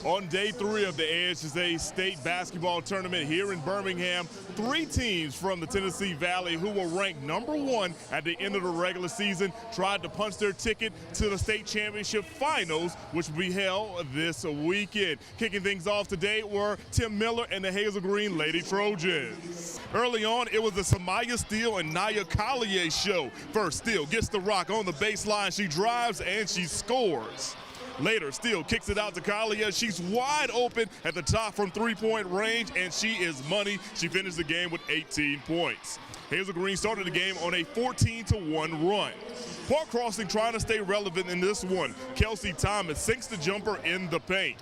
On day 3 of the AHSAA State Basketball Tournament here in Birmingham, 3 teams from the Tennessee Valley who were ranked #1 at the end of the regular season tried to punch their ticket to the state championship finals, which will be held this weekend. Kicking things off today were Tim Miller and the Hazel Green Lady Trojans. Early on, it was the Samaya Steele and Naya Collier show. First, Steele gets the rock on the baseline. She drives and she scores. Later, Steele kicks it out to Collier. She's wide open at the top from three-point range, and she is money. She finished the game with 18 points. Hazel Green started the game on a 14-1 run. Park Crossing trying to stay relevant in this one. Kelsey Thomas sinks the jumper in the paint.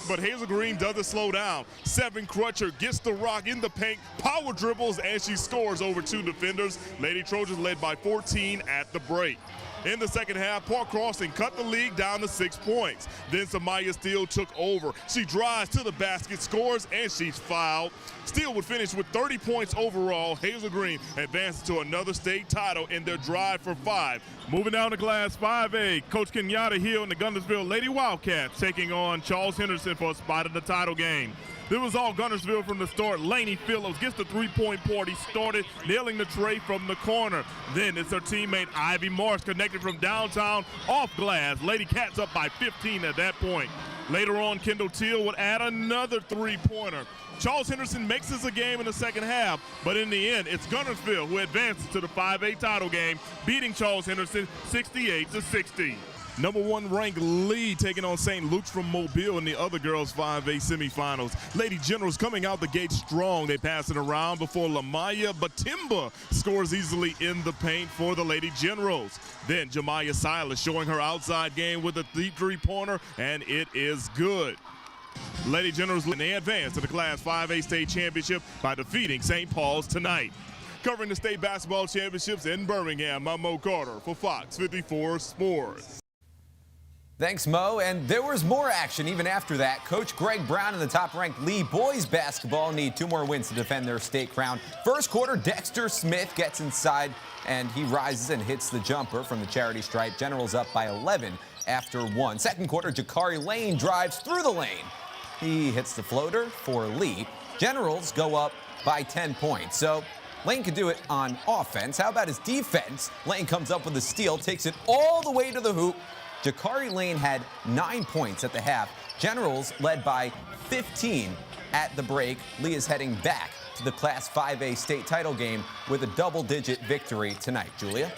But Hazel Green doesn't slow down. Seven Crutcher gets the rock in the paint, power dribbles, and she scores over 2 defenders. Lady Trojans led by 14 at the break. In the second half, Park Crossing cut the lead down to 6 points. Then Samaya Steele took over. She drives to the basket, scores, and she's fouled. Steele would finish with 30 points overall. Hazel Green advances to another state title in their drive for 5. Moving down to Class 5A, Coach Kenyatta Hill and the Guntersville Lady Wildcats taking on Charles Henderson for a spot in the title game. It was all Guntersville from the start. Lainey Phillips gets the three-point party started, nailing the tray from the corner. Then it's her teammate Ivy Marsh connected from downtown off glass. Lady Cats up by 15 at that point. Later on, Kendall Teal would add another three-pointer. Charles Henderson makes this a game in the second half, but in the end, it's Guntersville who advances to the 5A title game, beating Charles Henderson 68-60. #1 ranked Lee taking on St. Luke's from Mobile in the other girls 5A semifinals. Lady Generals coming out the gate strong. They pass it around before Lamaya Batimba scores easily in the paint for the Lady Generals. Then Jemiah Silas showing her outside game with a deep three-pointer, and it is good. Lady Generals, and they advance to the Class 5A state championship by defeating St. Paul's tonight. Covering the state basketball championships in Birmingham, I'm Mo Carter for Fox 54 Sports. Thanks, Mo. And there was more action even after that. Coach Greg Brown and the top-ranked Lee boys basketball need 2 more wins to defend their state crown. First quarter, Dexter Smith gets inside, and he rises and hits the jumper from the charity stripe. Generals up by 11 after 1. Second quarter, Jakari Lane drives through the lane. He hits the floater for Lee. Generals go up by 10 points. So Lane could do it on offense. How about his defense? Lane comes up with a steal, takes it all the way to the hoop. Jakari Lane had 9 points at the half. Generals led by 15 at the break. Lee is heading back to the Class 5A state title game with a double-digit victory tonight. Julia?